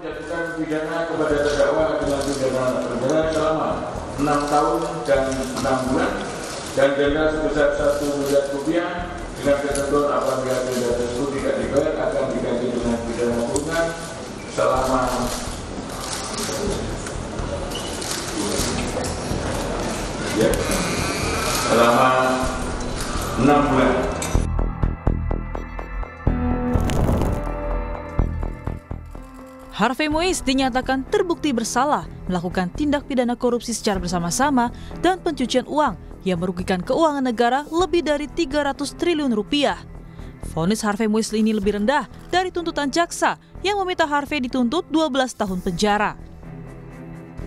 Menjatuhkan pidana kepada terdakwa dengan pidana penjara selama 6 tahun dan 6 bulan dan denda sebesar 1 miliar rupiah dengan ketentuan apabila denda tersebut tidak dibayar akan diganti dengan pidana kurungan selama selama 6 bulan. Harvey Moise dinyatakan terbukti bersalah melakukan tindak pidana korupsi secara bersama-sama dan pencucian uang yang merugikan keuangan negara lebih dari 300 triliun rupiah. Vonis Harvey Moise ini lebih rendah dari tuntutan jaksa yang meminta Harvey dituntut 12 tahun penjara.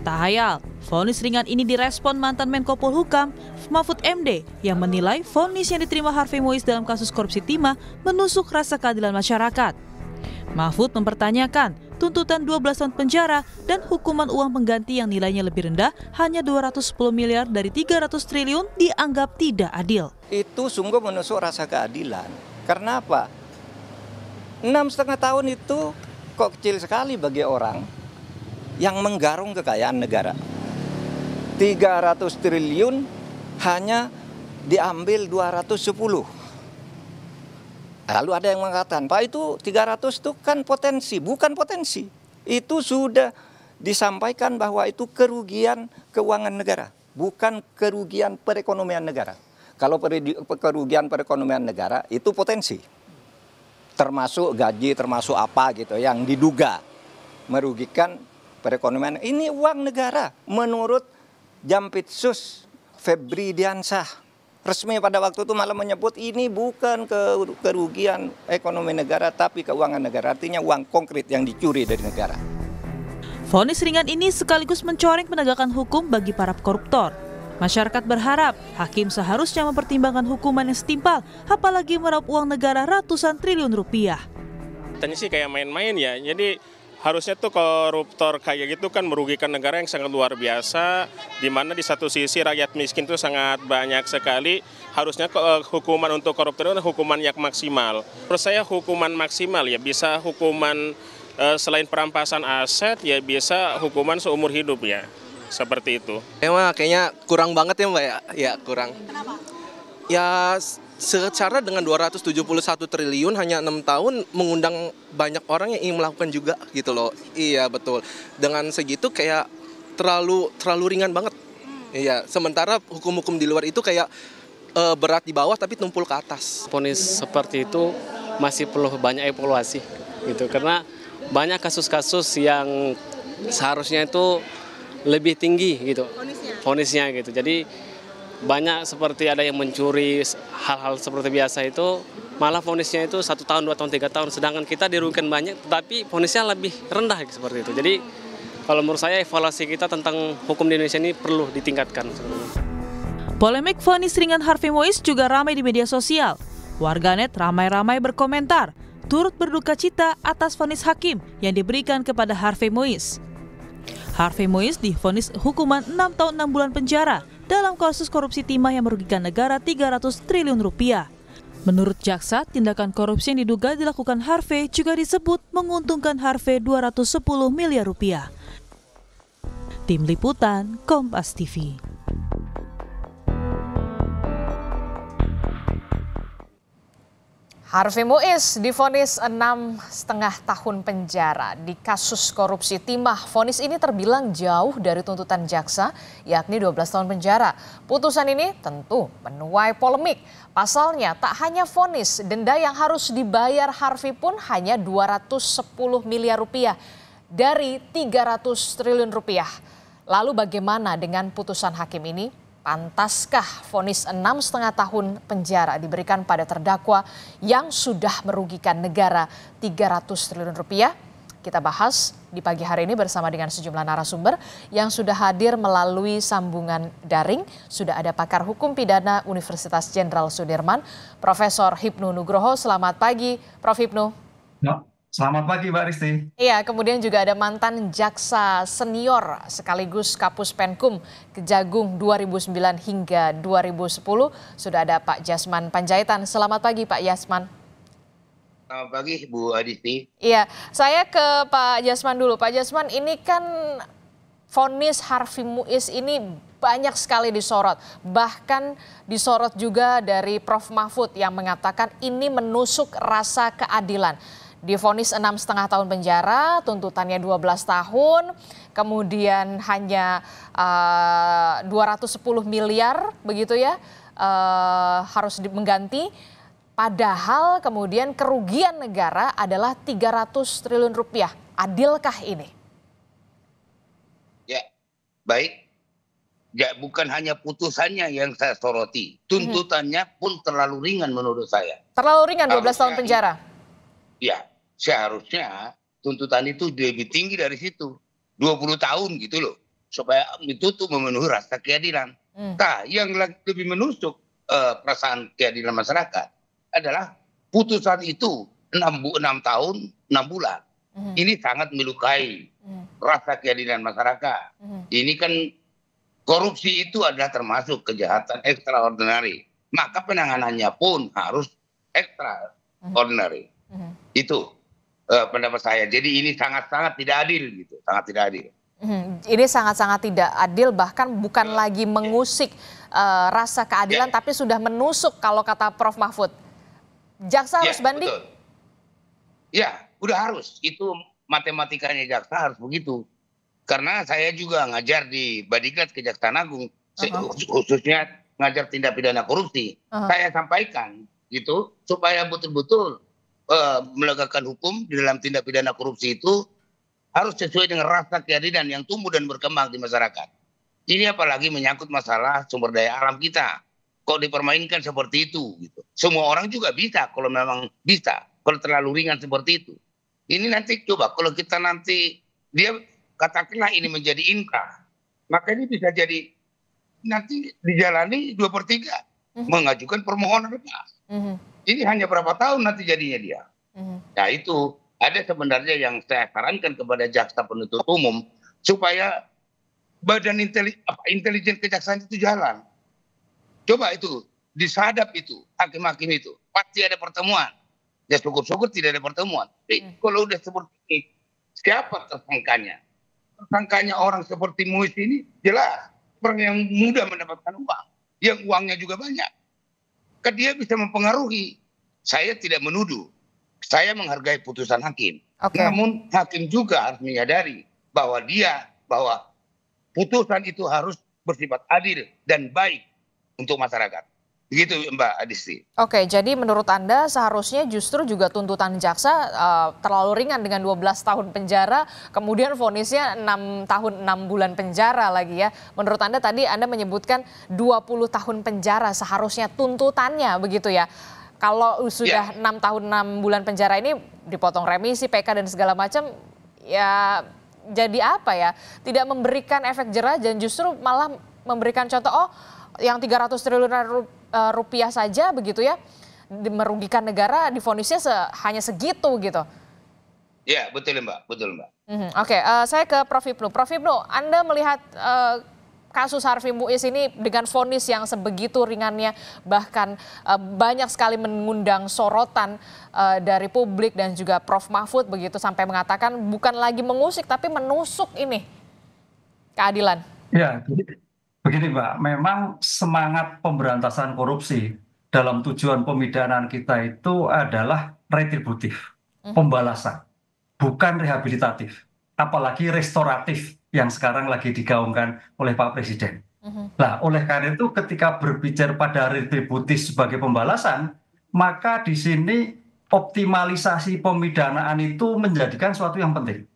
Tak hayal, vonis ringan ini direspon mantan Menko Polhukam, Mahfud MD, yang menilai vonis yang diterima Harvey Moise dalam kasus korupsi timah menusuk rasa keadilan masyarakat. Mahfud mempertanyakan tuntutan 12 tahun penjara dan hukuman uang pengganti yang nilainya lebih rendah hanya 210 miliar dari 300 triliun dianggap tidak adil. Itu sungguh menusuk rasa keadilan. Karena apa? 6,5 tahun itu kok kecil sekali bagi orang yang menggarung kekayaan negara. 300 triliun hanya diambil 210. Lalu ada yang mengatakan, Pak itu 300 itu kan potensi, bukan potensi. Itu sudah disampaikan bahwa itu kerugian keuangan negara, bukan kerugian perekonomian negara. Kalau kerugian perekonomian negara itu potensi. Termasuk gaji, termasuk apa gitu yang diduga merugikan perekonomian. Ini uang negara menurut Jampitsus Febri Diansah. Resmi pada waktu itu malah menyebut ini bukan kerugian ekonomi negara tapi keuangan negara, artinya uang konkret yang dicuri dari negara. Vonis ringan ini sekaligus mencoreng penegakan hukum bagi para koruptor. Masyarakat berharap hakim seharusnya mempertimbangkan hukuman yang setimpal, apalagi meraup uang negara ratusan triliun rupiah. Tanya sih kayak main-main ya, jadi harusnya tuh koruptor kayak gitu kan merugikan negara yang sangat luar biasa, di mana di satu sisi rakyat miskin itu sangat banyak sekali. Harusnya hukuman untuk koruptor itu hukuman yang maksimal. Menurut saya hukuman maksimal ya bisa hukuman selain perampasan aset ya bisa hukuman seumur hidup ya, seperti itu. Emang kayaknya kurang banget ya Mbak ya, ya kurang. Kenapa? Ya secara dengan 271 triliun hanya 6 tahun mengundang banyak orang yang ingin melakukan juga gitu loh. Iya betul. Dengan segitu kayak terlalu ringan banget. Iya, sementara hukum-hukum di luar itu kayak berat di bawah tapi tumpul ke atas. Vonis seperti itu masih perlu banyak evaluasi gitu karena banyak kasus-kasus yang seharusnya itu lebih tinggi gitu. Vonisnya gitu. Jadi banyak seperti ada yang mencuri hal-hal seperti biasa itu malah vonisnya itu 1 tahun, 2 tahun, 3 tahun, sedangkan kita dirugikan banyak tapi vonisnya lebih rendah seperti itu. Jadi kalau menurut saya evaluasi kita tentang hukum di Indonesia ini perlu ditingkatkan. Polemik vonis ringan Harvey Moise juga ramai di media sosial. Warganet ramai-ramai berkomentar turut berduka cita atas vonis hakim yang diberikan kepada Harvey Moise. Harvey Moise divonis hukuman 6 tahun 6 bulan penjara dalam kasus korupsi timah yang merugikan negara 300 triliun rupiah. Menurut jaksa, tindakan korupsi yang diduga dilakukan Harvey juga disebut menguntungkan Harvey 210 miliar rupiah. Tim Liputan, Kompas TV. Harvey Moise divonis 6,5 tahun penjara di kasus korupsi timah. Vonis ini terbilang jauh dari tuntutan jaksa, yakni 12 tahun penjara. Putusan ini tentu menuai polemik. Pasalnya tak hanya vonis, denda yang harus dibayar Harvey pun hanya 210 miliar rupiah dari 300 triliun rupiah. Lalu bagaimana dengan putusan hakim ini? Pantaskah vonis 6,5 tahun penjara diberikan pada terdakwa yang sudah merugikan negara 300 triliun rupiah? Kita bahas di pagi hari ini bersama dengan sejumlah narasumber yang sudah hadir melalui sambungan daring. Sudah ada pakar hukum pidana Universitas Jenderal Sudirman, Profesor Hipnu Nugroho. Selamat pagi, Prof. Hipnu. Selamat pagi, Mbak Risti. Iya, kemudian juga ada mantan jaksa senior sekaligus Kapus Penkum Kejagung 2009 hingga 2010. Sudah ada Pak Jasman Panjaitan. Selamat pagi, Pak Jasman. Selamat pagi Bu Adisti. Iya, saya ke Pak Jasman dulu. Pak Jasman, ini kan vonis Harvey Muiz ini banyak sekali disorot. Bahkan disorot juga dari Prof. Mahfud yang mengatakan ini menusuk rasa keadilan. Divonis 6,5 tahun penjara, tuntutannya 12 tahun, kemudian hanya 210 miliar begitu ya, harus mengganti. Padahal kemudian kerugian negara adalah 300 triliun rupiah. Adilkah ini? Ya, baik. Ya, bukan hanya putusannya yang saya soroti. Tuntutannya pun terlalu ringan menurut saya. Terlalu ringan 12 tahun penjara? Ya, seharusnya tuntutan itu lebih tinggi dari situ. 20 tahun gitu loh. Supaya itu tuh memenuhi rasa keadilan. Nah, yang lebih menusuk perasaan keadilan masyarakat adalah putusan itu 6 tahun 6 bulan. Ini sangat melukai rasa keadilan masyarakat. Ini kan korupsi itu adalah termasuk kejahatan extraordinary. Maka penanganannya pun harus extraordinary. Itu pendapat saya. Jadi ini sangat-sangat tidak adil gitu, sangat tidak adil. Ini sangat-sangat tidak adil, bahkan bukan lagi mengusik rasa keadilan, tapi sudah menusuk kalau kata Prof. Mahfud. Jaksa harus banding? Betul. Ya, udah harus. Itu matematikanya jaksa harus begitu. Karena saya juga ngajar di Badiklat Kejaksaan Agung, khususnya ngajar tindak pidana korupsi. Saya sampaikan gitu supaya betul-betul menegakkan hukum di dalam tindak pidana korupsi itu harus sesuai dengan rasa keadilan yang tumbuh dan berkembang di masyarakat. Ini apalagi menyangkut masalah sumber daya alam kita. Kok dipermainkan seperti itu gitu. Semua orang juga bisa kalau memang bisa. Kalau terlalu ringan seperti itu. Ini nanti coba kalau kita nanti dia katakanlah ini menjadi inkrah. Maka ini bisa jadi nanti dijalani 2/3 mengajukan permohonan lepas. Ini hanya berapa tahun nanti jadinya dia. Nah itu ada sebenarnya yang saya sarankan kepada jaksa penuntut umum supaya badan intelijen kejaksaan itu jalan. Coba itu, disadap itu, hakim-hakim itu. Pasti ada pertemuan. Ya syukur-syukur tidak ada pertemuan. Tapi kalau udah seperti ini, siapa tersangkanya? Tersangkanya orang seperti Muiz ini jelas. Orang yang mudah mendapatkan uang. Yang uangnya juga banyak. Kan dia bisa mempengaruhi. Saya tidak menuduh. Saya menghargai putusan hakim. Namun hakim juga harus menyadari bahwa bahwa putusan itu harus bersifat adil dan baik untuk masyarakat. Begitu Mbak Adisti. Oke, jadi menurut Anda seharusnya justru juga tuntutan jaksa terlalu ringan dengan 12 tahun penjara, kemudian vonisnya 6 tahun 6 bulan penjara lagi ya. Menurut Anda tadi Anda menyebutkan 20 tahun penjara seharusnya tuntutannya begitu ya. Kalau sudah 6 tahun 6 bulan penjara ini dipotong remisi, PK dan segala macam, ya jadi apa ya? Tidak memberikan efek jerah dan justru malah memberikan contoh, yang 300 triliun rupiah saja begitu ya, merugikan negara, divonisnya hanya segitu gitu. Ya, betul Mbak, betul Mbak. Oke, saya ke Prof. Hipnu. Prof. Hipnu, Anda melihat kasus Harvey Muiz ini dengan vonis yang sebegitu ringannya, bahkan banyak sekali mengundang sorotan dari publik dan juga Prof. Mahfud begitu, sampai mengatakan bukan lagi mengusik tapi menusuk ini keadilan. Ya, begini Mbak, memang semangat pemberantasan korupsi dalam tujuan pemidanaan kita itu adalah retributif, pembalasan, bukan rehabilitatif, apalagi restoratif yang sekarang lagi digaungkan oleh Pak Presiden. Nah, oleh karena itu ketika berbicara pada retributif sebagai pembalasan, maka di sini optimalisasi pemidanaan itu menjadikan suatu yang penting.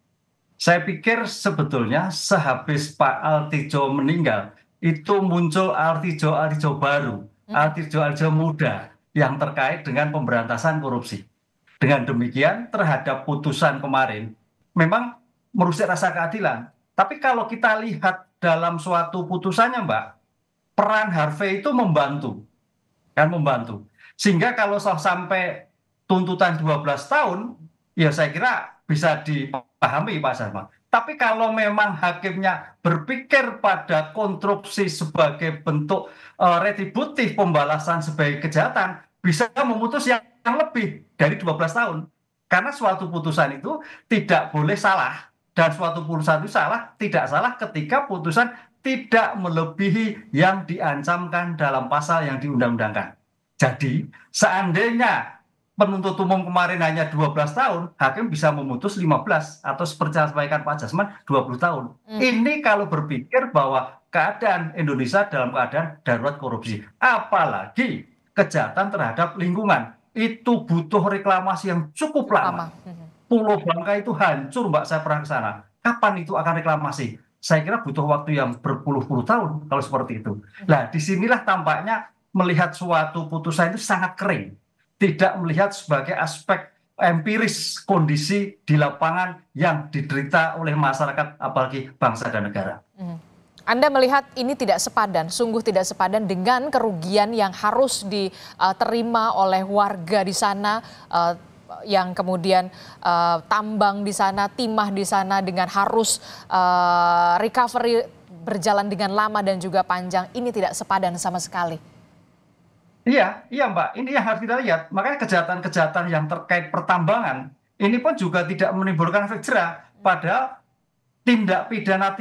Saya pikir sebetulnya sehabis Pak Artijo meninggal, itu muncul Artijo baru, Artijo muda yang terkait dengan pemberantasan korupsi. Dengan demikian terhadap putusan kemarin memang merusak rasa keadilan. Tapi kalau kita lihat dalam suatu putusannya Mbak, peran Harvey itu membantu. Sehingga kalau sampai tuntutan 12 tahun, ya saya kira bisa dipahami Pak Sarman. Tapi kalau memang hakimnya berpikir pada konstruksi sebagai bentuk retributif pembalasan sebagai kejahatan, bisa memutus yang yang lebih dari 12 tahun. Karena suatu putusan itu tidak boleh salah. Dan suatu putusan itu tidak salah ketika putusan tidak melebihi yang diancamkan dalam pasal yang diundang-undangkan. Jadi, seandainya penuntut umum kemarin hanya 12 tahun, hakim bisa memutus 15 atau seperti yang disampaikan Pak Jasman 20 tahun. Ini kalau berpikir bahwa keadaan Indonesia dalam keadaan darurat korupsi. Apalagi kejahatan terhadap lingkungan. Itu butuh reklamasi yang cukup lama. Pulau Bangka itu hancur, Mbak, saya pernah ke sana. Kapan itu akan reklamasi? Saya kira butuh waktu yang berpuluh-puluh tahun kalau seperti itu. Nah, disinilah tampaknya melihat suatu putusan itu sangat kering. Tidak melihat sebagai aspek empiris kondisi di lapangan yang diderita oleh masyarakat, apalagi bangsa dan negara. Anda melihat ini tidak sepadan, sungguh tidak sepadan dengan kerugian yang harus diterima oleh warga di sana, yang kemudian tambang di sana, timah di sana dengan harus recovery berjalan dengan lama dan juga panjang. Ini tidak sepadan sama sekali. Iya, Mbak. Ini yang harus kita lihat. Makanya kejahatan-kejahatan yang terkait pertambangan ini pun juga tidak menimbulkan efek jera. Padahal tindak pidana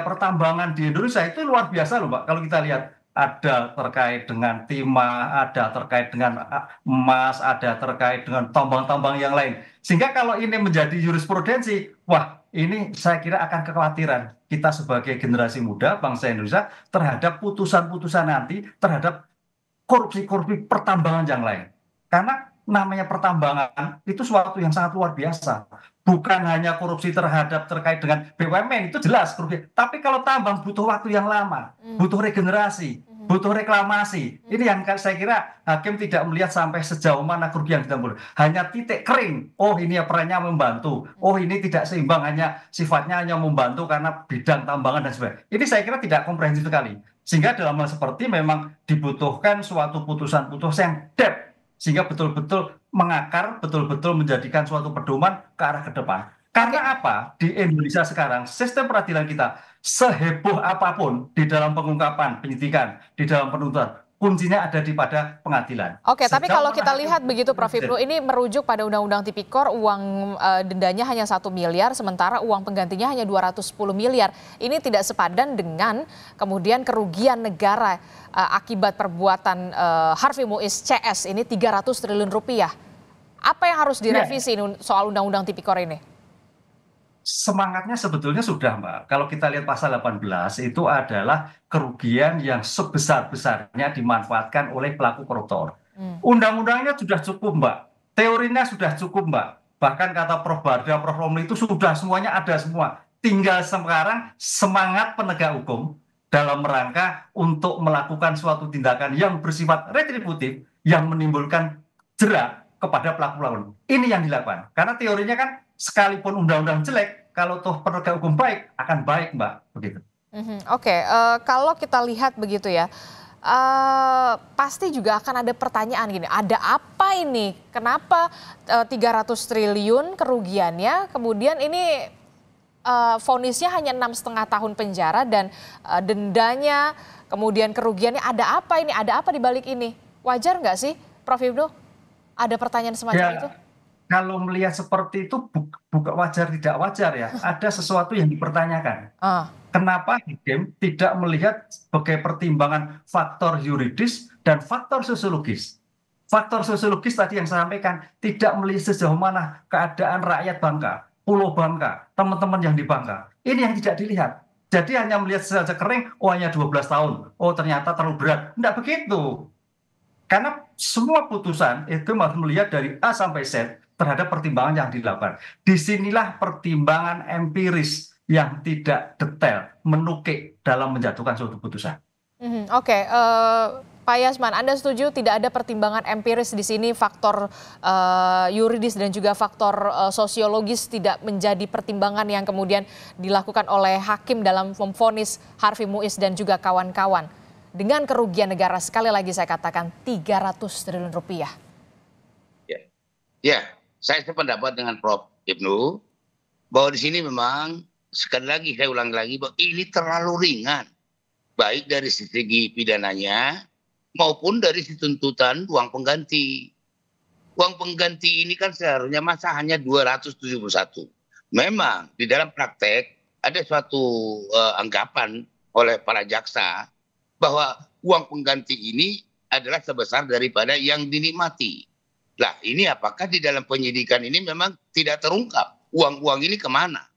pertambangan di Indonesia itu luar biasa loh, Mbak. Kalau kita lihat, ada terkait dengan timah, ada terkait dengan emas, ada terkait dengan tambang-tambang yang lain. Sehingga kalau ini menjadi jurisprudensi, wah, ini saya kira akan kekhawatiran kita sebagai generasi muda bangsa Indonesia terhadap putusan-putusan nanti terhadap korupsi-korupsi pertambangan yang lain. Karena namanya pertambangan itu suatu yang sangat luar biasa. Bukan hanya korupsi terkait dengan BUMN, itu jelas korupsi. Tapi kalau tambang butuh waktu yang lama, butuh regenerasi, butuh reklamasi. Ini yang saya kira hakim tidak melihat sampai sejauh mana kerugian ditimbulkan. Hanya titik kering. Oh, ini perannya membantu. Oh, ini tidak seimbang, hanya sifatnya hanya membantu karena bidang tambangan dan sebagainya. Ini saya kira tidak komprehensif sekali. Sehingga dalam hal seperti memang dibutuhkan suatu putusan-putusan yang depth, sehingga betul-betul mengakar, betul-betul menjadikan suatu pedoman ke arah ke depan. Karena apa? Di Indonesia sekarang, sistem peradilan kita seheboh apapun di dalam pengungkapan, penyidikan, di dalam penuntutan, kuncinya ada pada pengadilan. Oke, tapi kalau kita lihat begitu Prof. Ibnu, ini merujuk pada Undang-Undang Tipikor, uang dendanya hanya 1 miliar, sementara uang penggantinya hanya 210 miliar. Ini tidak sepadan dengan kemudian kerugian negara akibat perbuatan Harvey Muiz CS ini 300 triliun rupiah. Apa yang harus direvisi soal Undang-Undang Tipikor ini? Semangatnya sebetulnya sudah, Mbak. Kalau kita lihat pasal 18 itu adalah kerugian yang sebesar-besarnya dimanfaatkan oleh pelaku koruptor. Undang-undangnya sudah cukup, Mbak. Teorinya sudah cukup, Mbak. Bahkan kata Prof. Barda, Prof. Romli itu sudah semuanya ada semua. Tinggal sekarang semangat penegak hukum dalam rangka untuk melakukan suatu tindakan yang bersifat retributif yang menimbulkan jera kepada pelaku-pelaku. Ini yang dilakukan. Karena teorinya kan sekalipun undang-undang jelek, kalau toh penegak hukum baik, akan baik, Mbak. Begitu. Oke, kalau kita lihat begitu ya, pasti juga akan ada pertanyaan gini, ada apa ini? Kenapa 300 triliun kerugiannya, kemudian ini vonisnya hanya 6,5 tahun penjara dan dendanya, kemudian kerugiannya, ada apa ini? Ada apa di balik ini? Wajar nggak sih, Prof. Ibnu? Ada pertanyaan semacam itu? Kalau melihat seperti itu bukan wajar tidak wajar ya. Ada sesuatu yang dipertanyakan. Kenapa hakim tidak melihat sebagai pertimbangan faktor yuridis dan faktor sosiologis? Faktor sosiologis tadi yang saya sampaikan tidak melihat sejauh mana keadaan rakyat Bangka, Pulau Bangka, teman-teman yang di Bangka. Ini yang tidak dilihat. Jadi hanya melihat saja kering, oh hanya 12 tahun. Oh ternyata terlalu berat. Tidak begitu. Karena semua putusan itu harus melihat dari A sampai Z terhadap pertimbangan yang dilakukan. Disinilah pertimbangan empiris yang tidak detail, menukik dalam menjatuhkan suatu putusan. Oke, Pak Yasman, Anda setuju tidak ada pertimbangan empiris di sini, faktor yuridis dan juga faktor sosiologis tidak menjadi pertimbangan yang kemudian dilakukan oleh hakim dalam memvonis Harvey Muiz dan juga kawan-kawan. Dengan kerugian negara, sekali lagi saya katakan 300 triliun rupiah. Ya, saya sependapat dengan Prof. Ibnu bahwa di sini memang sekali lagi saya ulangi lagi bahwa ini terlalu ringan, baik dari segi pidananya maupun dari si tuntutan uang pengganti. Uang pengganti ini kan seharusnya masa hanya 271. Memang di dalam praktek ada suatu anggapan oleh para jaksa bahwa uang pengganti ini adalah sebesar daripada yang dinikmati. Lah ini apakah di dalam penyidikan ini memang tidak terungkap uang-uang ini kemana?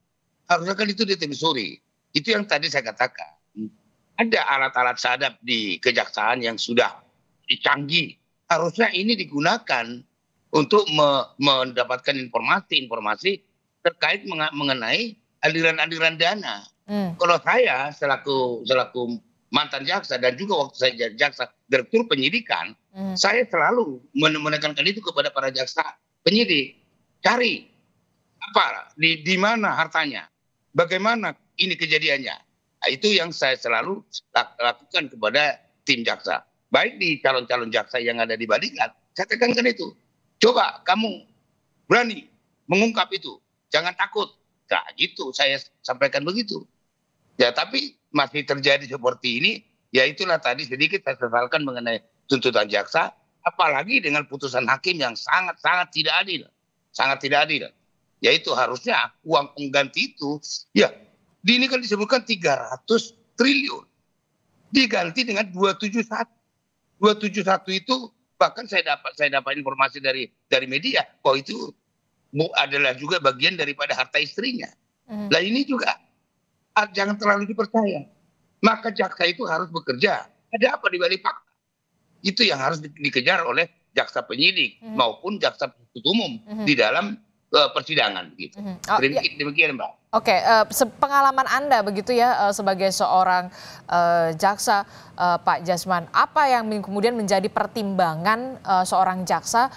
Harusnya kan itu ditelusuri. Itu yang tadi saya katakan. Ada alat-alat sadap di kejaksaan yang sudah canggih. Harusnya ini digunakan untuk mendapatkan informasi-informasi terkait mengenai aliran-aliran dana. Kalau saya selaku mantan jaksa dan juga waktu saya jadi jaksa direktur penyidikan, saya selalu menekankan itu kepada para jaksa penyidik. Cari apa di mana hartanya, bagaimana ini kejadiannya. Nah, itu yang saya selalu lakukan kepada tim jaksa. Baik di calon-calon jaksa yang ada di Badikat, saya tekankan itu. Coba kamu berani mengungkap itu, jangan takut. Nah, gitu saya sampaikan begitu. Ya, tapi masih terjadi seperti ini, ya itulah tadi sedikit saya sesalkan mengenai tuntutan jaksa, apalagi dengan putusan hakim yang sangat-sangat tidak adil. Sangat tidak adil. Yaitu harusnya uang pengganti itu, ya ini kan disebutkan 300 triliun. Diganti dengan 271. 271 itu bahkan saya dapat informasi dari media bahwa itu adalah juga bagian daripada harta istrinya. Lah ini juga jangan terlalu dipercaya. Maka jaksa itu harus bekerja. Ada apa di balik fakta? Itu yang harus dikejar oleh jaksa penyidik maupun jaksa penuntut umum di dalam persidangan. Gitu. Demikian, Mbak. Oke, pengalaman Anda begitu ya sebagai seorang jaksa, Pak Jasman, apa yang kemudian menjadi pertimbangan seorang jaksa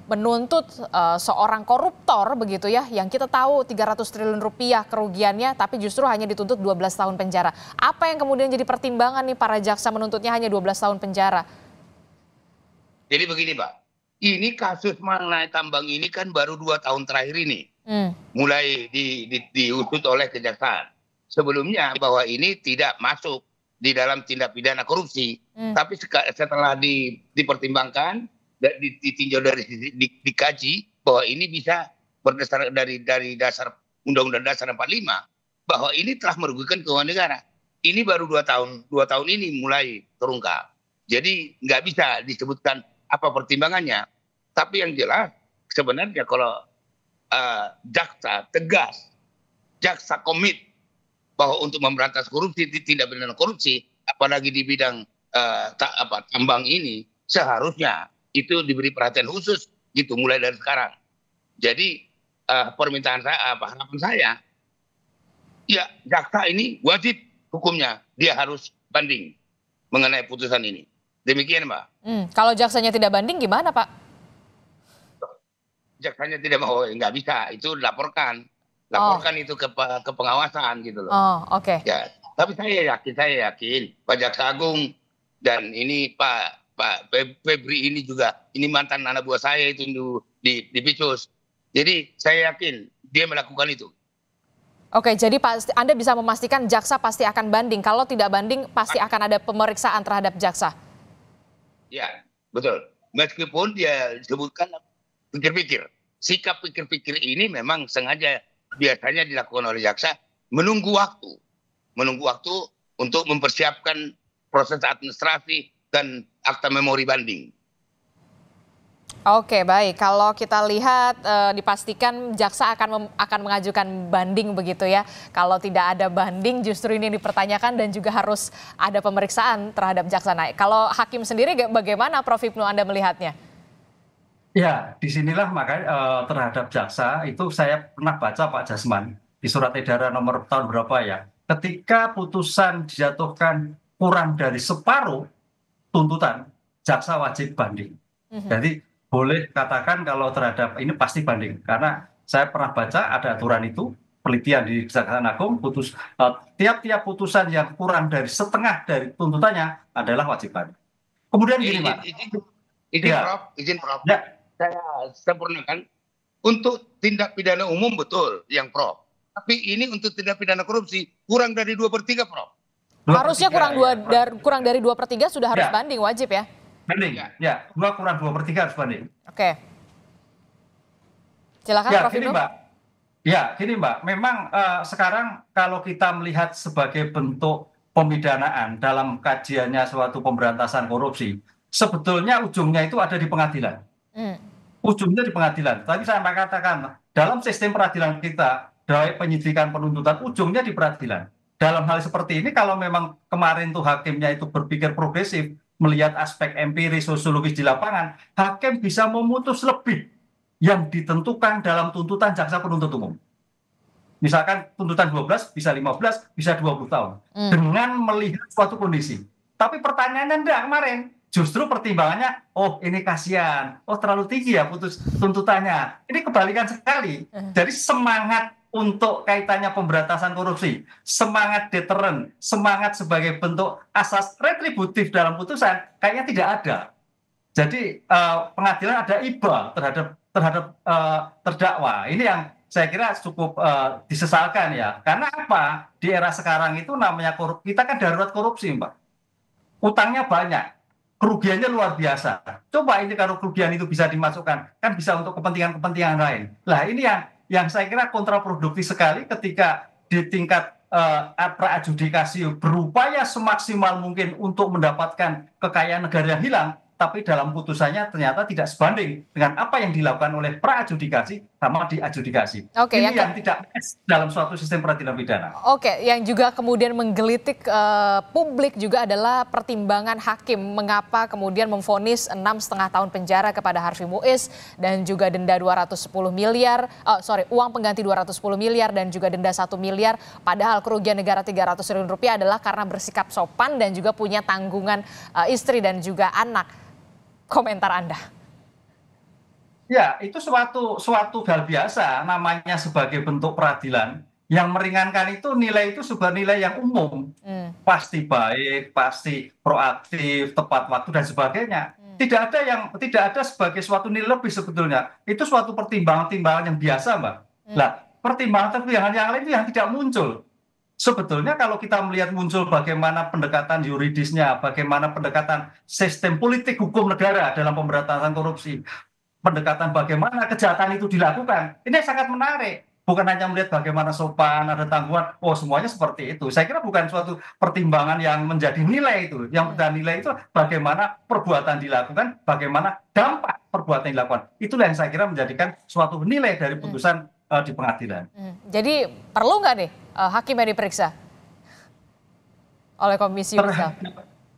menuntut seorang koruptor begitu ya, yang kita tahu 300 triliun rupiah kerugiannya, tapi justru hanya dituntut 12 tahun penjara. Apa yang kemudian jadi pertimbangan nih para jaksa menuntutnya hanya 12 tahun penjara? Jadi begini, Pak, ini kasus mengenai tambang ini kan baru 2 tahun terakhir ini. Mulai diusut oleh kejaksaan. Sebelumnya bahwa ini tidak masuk di dalam tindak pidana korupsi, tapi setelah dipertimbangkan, ditinjau dari dikaji bahwa ini bisa berdasar dari dasar Undang-Undang Dasar 45 bahwa ini telah merugikan keuangan negara. Ini baru 2 tahun ini mulai terungkap. Jadi nggak bisa disebutkan apa pertimbangannya. Tapi yang jelas sebenarnya kalau jaksa tegas, jaksa komit bahwa untuk memberantas korupsi, tindak pidana korupsi, apalagi di bidang tambang ini, seharusnya itu diberi perhatian khusus gitu mulai dari sekarang. Jadi permintaan saya, harapan saya, ya jaksa ini wajib hukumnya dia harus banding mengenai putusan ini. Demikian, Mbak. Kalau jaksanya tidak banding gimana, Pak? Jaksanya tidak mau, nggak bisa, itu laporkan itu ke pengawasan gitu loh. Oke. Ya, tapi saya yakin Pak Jaksa Agung dan ini Pak Febri ini juga, ini mantan anak buah saya itu di Picus. Jadi saya yakin dia melakukan itu. Oke, jadi Anda bisa memastikan jaksa pasti akan banding. Kalau tidak banding, pasti akan ada pemeriksaan terhadap jaksa. Ya, betul. Meskipun dia sebutkan pikir-pikir. Sikap pikir-pikir ini memang sengaja biasanya dilakukan oleh jaksa menunggu waktu untuk mempersiapkan proses administrasi dan akta memori banding. Oke, baik. Kalau kita lihat dipastikan jaksa akan mengajukan banding begitu ya. Kalau tidak ada banding justru ini dipertanyakan dan juga harus ada pemeriksaan terhadap jaksa. Nah, kalau hakim sendiri bagaimana Prof. Hipnu Anda melihatnya? Ya, disinilah makanya terhadap jaksa itu saya pernah baca Pak Jasman di surat edaran nomor tahun berapa ya. Ketika putusan dijatuhkan kurang dari separuh tuntutan, jaksa wajib banding. Jadi boleh katakan kalau terhadap ini pasti banding. Karena saya pernah baca ada aturan itu, penelitian di Kejaksaan Agung, tiap-tiap putusan yang kurang dari setengah dari tuntutannya adalah wajib banding. Kemudian gini, Pak. Izin Prof. Ya. Saya sempurnakan untuk tindak pidana umum betul yang Prof. Tapi ini untuk tindak pidana korupsi kurang dari 2/3 Prof. Harusnya kurang dari 2/3 sudah harus banding, wajib ya? Banding, ya. 2 kurang 2/3 harus banding. Oke. Silakan Ya, Prof. gini Ibnu. Mbak. Ya, gini Mbak. Memang sekarang kalau kita melihat sebagai bentuk pemidanaan dalam kajiannya suatu pemberantasan korupsi, sebetulnya ujungnya itu ada di pengadilan. Hmm. Ujungnya di pengadilan. Tadi saya katakan, dalam sistem peradilan kita, dari penyidikan penuntutan, ujungnya di peradilan. Dalam hal seperti ini, kalau memang kemarin tuh hakimnya itu berpikir progresif, melihat aspek empiris, sosiologis di lapangan, hakim bisa memutus lebih yang ditentukan dalam tuntutan jaksa penuntut umum. Misalkan tuntutan 12, bisa 15, bisa 20 tahun. Dengan melihat suatu kondisi. Tapi pertanyaannya enggak kemarin. Justru pertimbangannya, oh ini kasihan, oh terlalu tinggi ya putus tuntutannya. Ini kebalikan sekali. Jadi semangat untuk kaitannya pemberantasan korupsi, semangat deteren, semangat sebagai bentuk asas retributif dalam putusan, kayaknya tidak ada. Jadi pengadilan ada iba terhadap terdakwa. Ini yang saya kira cukup disesalkan ya. Karena apa? Di era sekarang itu namanya korupsi, kita kan darurat korupsi, Mbak. Utangnya banyak, kerugiannya luar biasa. Coba ini kalau kerugian itu bisa dimasukkan, kan bisa untuk kepentingan-kepentingan lain. Nah ini yang saya kira kontraproduktif sekali ketika di tingkat praadjudikasi berupaya semaksimal mungkin untuk mendapatkan kekayaan negara yang hilang, tapi dalam putusannya ternyata tidak sebanding dengan apa yang dilakukan oleh praadjudikasi sama diadjudikasi. Oke, ini yang tidak dalam suatu sistem peradilan pidana. Oke, yang juga kemudian menggelitik publik juga adalah pertimbangan hakim mengapa kemudian memvonis 6,5 tahun penjara kepada Harvey Muiz dan juga denda 210 miliar, uang pengganti 210 miliar dan juga denda 1 miliar, padahal kerugian negara 300 triliun rupiah adalah karena bersikap sopan dan juga punya tanggungan istri dan juga anak. Komentar Anda? Ya, itu suatu hal biasa, namanya sebagai bentuk peradilan. Yang meringankan itu nilai itu sebuah nilai yang umum. Pasti baik, pasti proaktif, tepat waktu dan sebagainya. Tidak ada sebagai suatu nilai lebih sebetulnya. Itu suatu pertimbangan-pertimbangan yang biasa, Mbak. Nah, pertimbangan yang lain itu yang tidak muncul. Sebetulnya kalau kita melihat muncul bagaimana pendekatan yuridisnya, bagaimana pendekatan sistem politik hukum negara dalam pemberantasan korupsi, pendekatan bagaimana kejahatan itu dilakukan, ini sangat menarik. Bukan hanya melihat bagaimana sopan, ada tanggungan, oh semuanya seperti itu. Saya kira bukan suatu pertimbangan yang menjadi nilai itu. Yang menjadi nilai itu bagaimana perbuatan dilakukan, bagaimana dampak perbuatan dilakukan. Itulah yang saya kira menjadikan suatu nilai dari putusan di pengadilan. Jadi perlu nggak nih hakim yang diperiksa oleh Komisi Yudisial?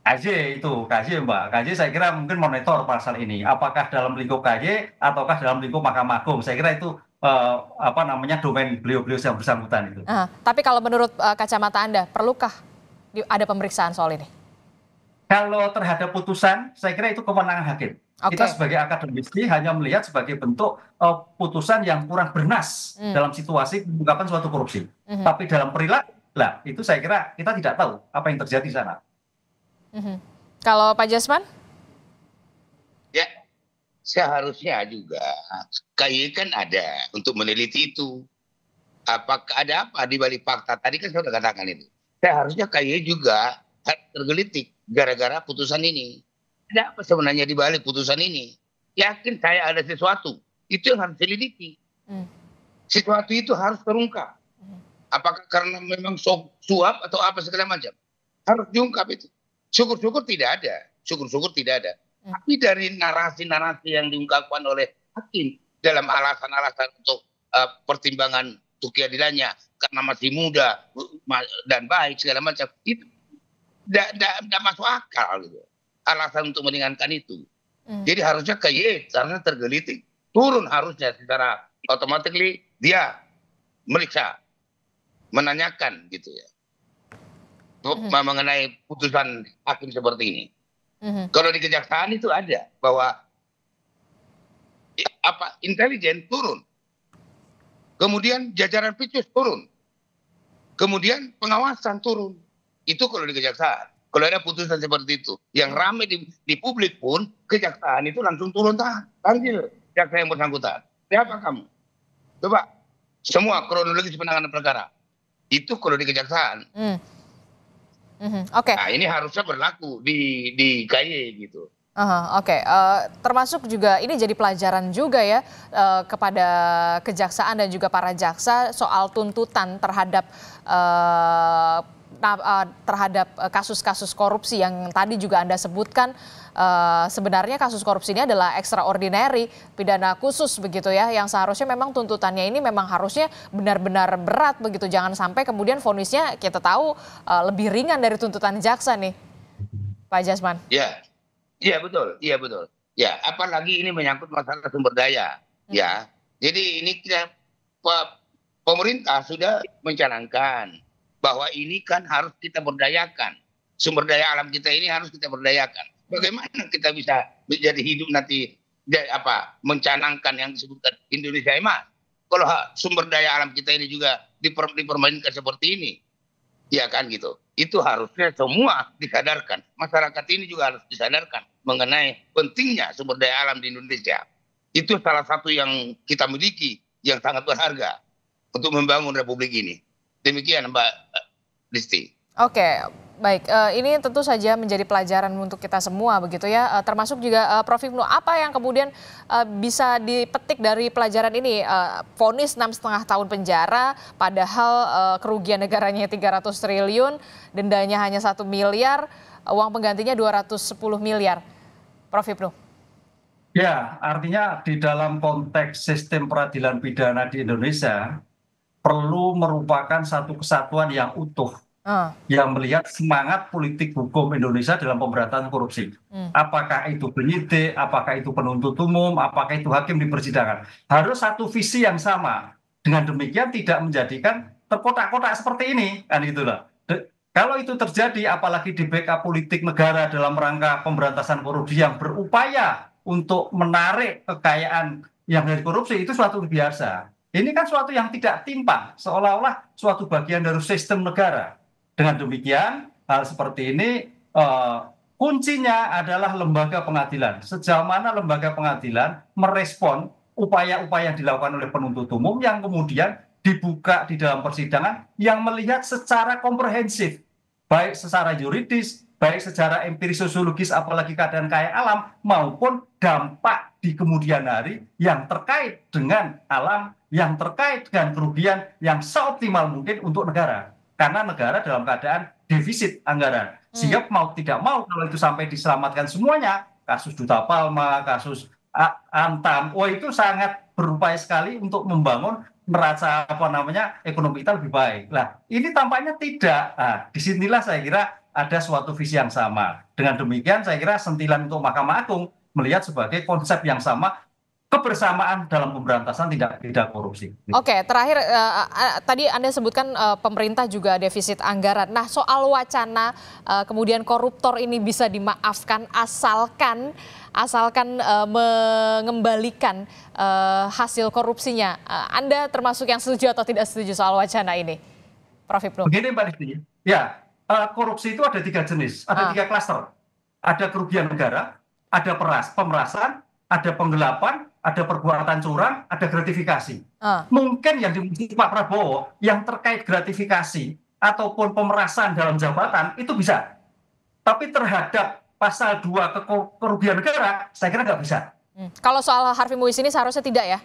KJ Mbak, KJ saya kira mungkin monitor pasal ini. Apakah dalam lingkup KJ ataukah dalam lingkup Mahkamah Agung? Saya kira itu domain beliau-beliau yang bersangkutan itu. Tapi kalau menurut kacamata Anda, perlukah ada pemeriksaan soal ini? Kalau terhadap putusan, saya kira itu kewenangan hakim. Kita sebagai akademisi hanya melihat sebagai bentuk putusan yang kurang bernas dalam situasi pengungkapan suatu korupsi. Tapi dalam perilaku, lah itu saya kira kita tidak tahu apa yang terjadi di sana. Kalau Pak Jasman? Ya, seharusnya juga KY kan ada untuk meneliti itu. Apakah ada apa di balik fakta? Tadi kan saya sudah katakan itu. Seharusnya KY juga tergelitik gara-gara putusan ini. Ada apa sebenarnya di balik putusan ini? Yakin saya ada sesuatu. Itu yang harus diselidiki. Sesuatu itu harus terungkap. Apakah karena memang suap atau apa segala macam. Harus diungkap itu. Syukur-syukur tidak ada. Syukur-syukur tidak ada. Tapi dari narasi-narasi yang diungkapkan oleh hakim dalam alasan-alasan untuk pertimbangan untuk keadilannya karena masih muda dan baik segala macam, itu tidak masuk akal gitu. Alasan untuk meringankan itu. Jadi harusnya KY karena tergelitik turun harusnya secara otomatis dia meriksa, menanyakan gitu ya. Mengenai putusan hakim seperti ini. Kalau di kejaksaan itu ada bahwa intelijen turun. Kemudian jajaran Pitsus turun. Kemudian pengawasan turun. Itu kalau di kejaksaan. Kalau ada putusan seperti itu, yang ramai di publik pun, kejaksaan itu langsung turun tangan. Panggil jaksa yang bersangkutan. Siapa kamu? Coba, semua kronologis penanganan perkara. Itu kalau di kejaksaan. Oke. Nah, ini harusnya berlaku di KY gitu. Oke. Termasuk juga ini jadi pelajaran juga ya kepada kejaksaan dan juga para jaksa soal tuntutan terhadap kasus-kasus korupsi yang tadi juga Anda sebutkan. Sebenarnya kasus korupsi ini adalah extraordinary, pidana khusus begitu ya, yang seharusnya memang tuntutannya ini memang harusnya benar-benar berat begitu. Jangan sampai kemudian vonisnya kita tahu lebih ringan dari tuntutan jaksa nih, Pak Jasman. Iya betul. Ya, apalagi ini menyangkut masalah sumber daya. Ya, jadi ini pemerintah sudah mencanangkan bahwa ini kan harus kita berdayakan. Sumber daya alam kita ini harus kita berdayakan. Bagaimana kita bisa menjadi hidup nanti mencanangkan yang disebutkan Indonesia Emas? Kalau sumber daya alam kita ini juga dipermainkan seperti ini, ya kan gitu. Itu harusnya semua disadarkan. Masyarakat ini juga harus disadarkan mengenai pentingnya sumber daya alam di Indonesia. Itu salah satu yang kita miliki yang sangat berharga untuk membangun republik ini. Demikian Mbak Listi. Oke, baik. Ini tentu saja menjadi pelajaran untuk kita semua begitu ya. Termasuk juga Prof. Hipnu, apa yang kemudian bisa dipetik dari pelajaran ini? Vonis 6,5 tahun penjara, padahal kerugian negaranya 300 triliun, dendanya hanya 1 miliar, uang penggantinya 210 miliar. Prof. Hipnu. Ya, artinya di dalam konteks sistem peradilan pidana di Indonesia perlu merupakan satu kesatuan yang utuh. Yang melihat semangat politik hukum Indonesia dalam pemberantasan korupsi. Apakah itu penyidik, apakah itu penuntut umum, apakah itu hakim di persidangan. Harus satu visi yang sama. Dengan demikian tidak menjadikan terkotak-kotak seperti ini. Kan itulah. Kalau itu terjadi, apalagi di backup politik negara dalam rangka pemberantasan korupsi yang berupaya untuk menarik kekayaan yang dari korupsi, itu suatu biasa. Ini kan suatu yang tidak timpang, seolah-olah suatu bagian dari sistem negara. Dengan demikian, hal seperti ini kuncinya adalah lembaga pengadilan. Sejauh mana lembaga pengadilan merespon upaya-upaya yang dilakukan oleh penuntut umum yang kemudian dibuka di dalam persidangan yang melihat secara komprehensif, baik secara yuridis, baik secara empiris sosiologis, apalagi keadaan kaya alam, maupun dampak di kemudian hari yang terkait dengan alam, yang terkait dengan kerugian yang seoptimal mungkin untuk negara. Karena negara dalam keadaan defisit anggaran. Sehingga mau tidak mau kalau itu sampai diselamatkan semuanya, kasus Duta Palma, kasus Antam, itu sangat berupaya sekali untuk membangun neraca ekonomi kita lebih baik. Nah, ini tampaknya tidak. Nah, disinilah saya kira ada suatu visi yang sama. Dengan demikian saya kira sentilan untuk Mahkamah Agung melihat sebagai konsep yang sama, kebersamaan dalam pemberantasan tindak pidana korupsi. Oke, terakhir tadi Anda sebutkan pemerintah juga defisit anggaran. Nah, soal wacana kemudian koruptor ini bisa dimaafkan asalkan mengembalikan hasil korupsinya. Anda termasuk yang setuju atau tidak setuju soal wacana ini, Prof. Hipnu? Begini Mbak Listi, ya korupsi itu ada 3 jenis, ada 3 klaster. Ada kerugian negara, ada pemerasan, ada penggelapan, ada perbuatan curang, ada gratifikasi. Mungkin yang dimaksud Pak Prabowo yang terkait gratifikasi ataupun pemerasan dalam jabatan itu bisa. Tapi terhadap pasal 2 kerugian negara, saya kira nggak bisa. Kalau soal Harvey Muiz ini seharusnya tidak ya?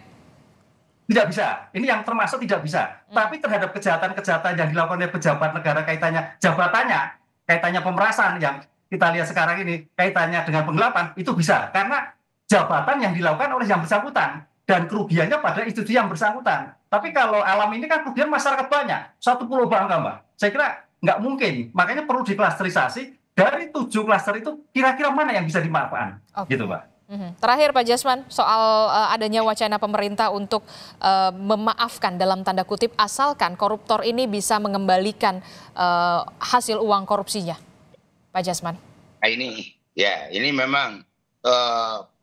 Tidak bisa. Ini yang termasuk tidak bisa. Tapi terhadap kejahatan-kejahatan yang dilakukan oleh pejabat negara kaitannya jabatannya, kaitannya pemerasan yang kita lihat sekarang ini, kaitannya dengan penggelapan, itu bisa. Karena jabatan yang dilakukan oleh yang bersangkutan dan kerugiannya pada institusi yang bersangkutan. Tapi kalau alam ini kan kerugian masyarakat banyak, satu pulau bangga Mbak. Saya kira nggak mungkin, makanya perlu diklasterisasi dari 7 klaster itu kira-kira mana yang bisa dimaafkan, gitu Mbak. Terakhir Pak Jasman, soal adanya wacana pemerintah untuk memaafkan dalam tanda kutip asalkan koruptor ini bisa mengembalikan hasil uang korupsinya, Pak Jasman. Nah ini memang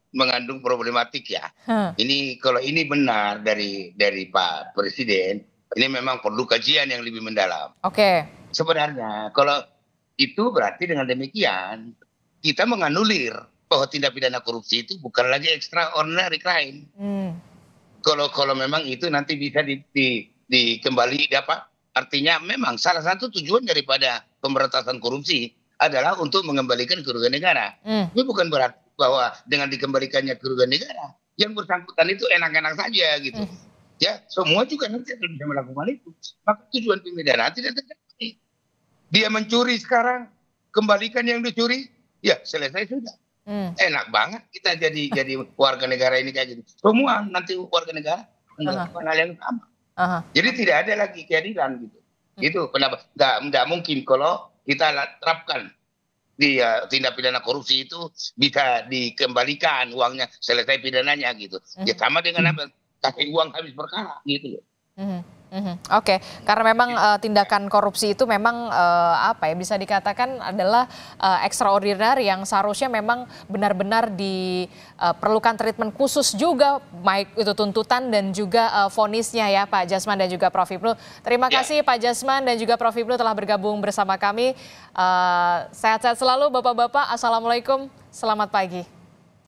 mengandung problematik ya. Ini kalau ini benar dari Pak Presiden, ini memang perlu kajian yang lebih mendalam. Oke. Sebenarnya kalau itu berarti dengan demikian kita menganulir bahwa tindak pidana korupsi itu bukan lagi extraordinary crime. Kalau memang itu nanti bisa dikembali artinya memang salah satu tujuan daripada pemberantasan korupsi adalah untuk mengembalikan kerugian negara. Itu bukan berarti bahwa dengan dikembalikannya kerugian negara, yang bersangkutan itu enak-enak saja gitu. Ya, semua juga nanti akan bisa melakukan itu. Maka tujuan pemidanaan tidak tercapai. Dia mencuri sekarang, kembalikan yang dicuri, ya selesai sudah. Enak banget kita jadi warga negara ini kayak gitu. Semua nanti warga negara melakukan hal yang sama. Jadi tidak ada lagi keadilan gitu. Itu kenapa nggak mungkin kalau kita terapkan di tindak pidana korupsi itu bisa dikembalikan uangnya, selesai pidananya gitu. Ya sama dengan apa, kasih uang habis perkara gitu loh. Oke, karena memang tindakan korupsi itu memang apa ya, bisa dikatakan adalah extraordinary yang seharusnya memang benar-benar diperlukan treatment khusus juga, baik itu tuntutan dan juga vonisnya ya Pak Jasman dan juga Prof. Ibnu. Terima kasih Pak Jasman dan juga Prof. Ibnu telah bergabung bersama kami. Sehat-sehat selalu Bapak-Bapak. Assalamualaikum, selamat pagi.